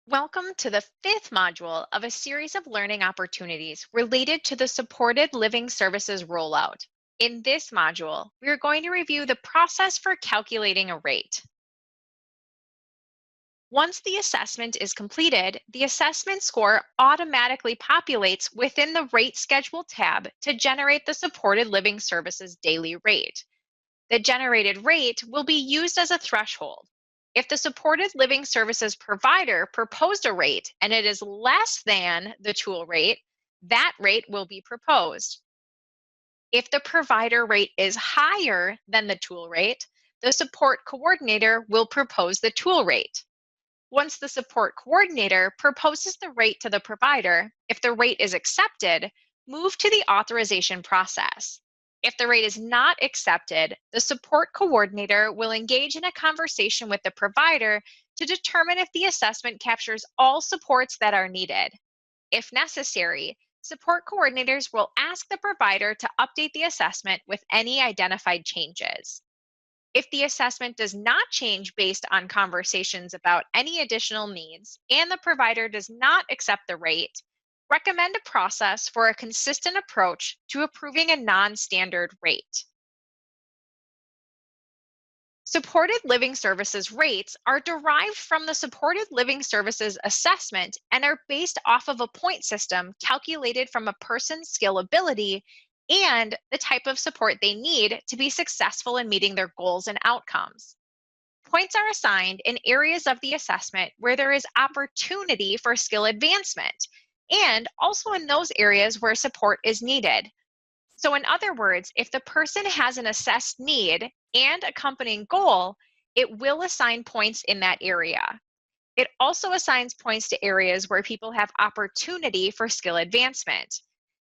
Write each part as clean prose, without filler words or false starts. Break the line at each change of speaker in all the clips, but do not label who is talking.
Welcome to the fifth module of a series of learning opportunities related to the supported living services rollout. In this module, we are going to review the process for calculating a rate. Once the assessment is completed, the assessment score automatically populates within the Rate Schedule tab to generate the supported living services daily rate. The generated rate will be used as a threshold. If the supported living services provider proposed a rate and it is less than the tool rate, that rate will be proposed. If the provider rate is higher than the tool rate, the support coordinator will propose the tool rate. Once the support coordinator proposes the rate to the provider, if the rate is accepted, move to the authorization process. If the rate is not accepted, the support coordinator will engage in a conversation with the provider to determine if the assessment captures all supports that are needed. If necessary, support coordinators will ask the provider to update the assessment with any identified changes. If the assessment does not change based on conversations about any additional needs and the provider does not accept the rate, recommend a process for a consistent approach to approving a non-standard rate. Supported living services rates are derived from the supported living services assessment and are based off of a point system calculated from a person's skill ability and the type of support they need to be successful in meeting their goals and outcomes. Points are assigned in areas of the assessment where there is opportunity for skill advancement and also in those areas where support is needed. So, in other words, if the person has an assessed need and accompanying goal, it will assign points in that area. It also assigns points to areas where people have opportunity for skill advancement.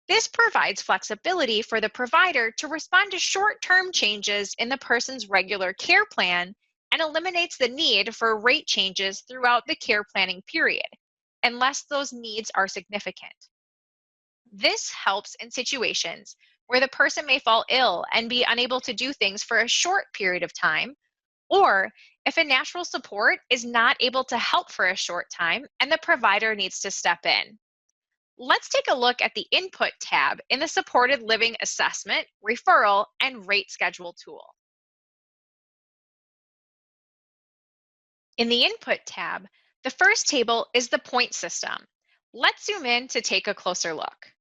This provides flexibility for the provider to respond to short-term changes in the person's regular care plan and eliminates the need for rate changes throughout the care planning period, unless those needs are significant. This helps in situations where the person may fall ill and be unable to do things for a short period of time, or if a natural support is not able to help for a short time and the provider needs to step in. Let's take a look at the Input tab in the Supported Living Assessment, Referral, and Rate Schedule tool. In the Input tab, the first table is the point system. Let's zoom in to take a closer look.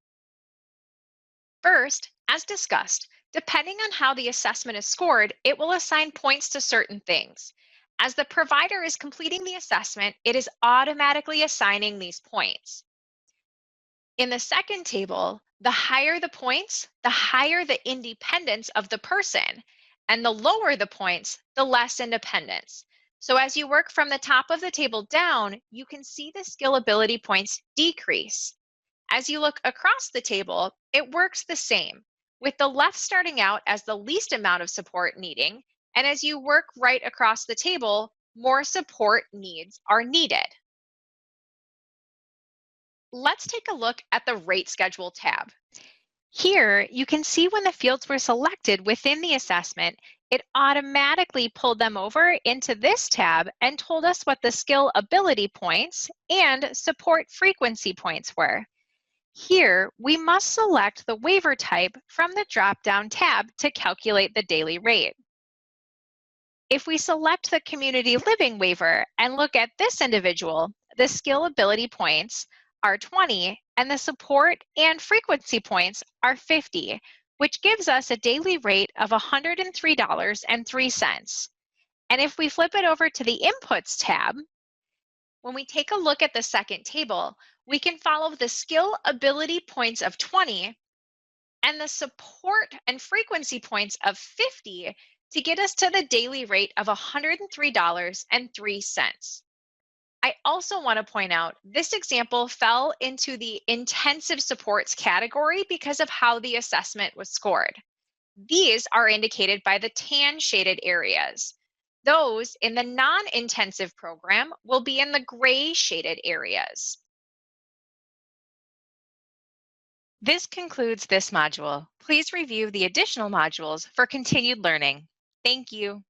First, as discussed, depending on how the assessment is scored, it will assign points to certain things. As the provider is completing the assessment, it is automatically assigning these points. In the second table, the higher the points, the higher the independence of the person, and the lower the points, the less independence. So as you work from the top of the table down, you can see the skill ability points decrease. As you look across the table, it works the same, with the left starting out as the least amount of support needing, and as you work right across the table, more support needs are needed. Let's take a look at the Rate Schedule tab. Here, you can see when the fields were selected within the assessment, it automatically pulled them over into this tab and told us what the skill ability points and support frequency points were. Here, we must select the waiver type from the drop-down tab to calculate the daily rate. If we select the community living waiver and look at this individual, the skill ability points are 20 and the support and frequency points are 50, which gives us a daily rate of $103.03. And if we flip it over to the Inputs tab, when we take a look at the second table, we can follow the skill ability points of 20 and the support and frequency points of 50 to get us to the daily rate of $103.03. I also want to point out this example fell into the intensive supports category because of how the assessment was scored. These are indicated by the tan shaded areas. Those in the non-intensive program will be in the gray shaded areas. This concludes this module. Please review the additional modules for continued learning. Thank you.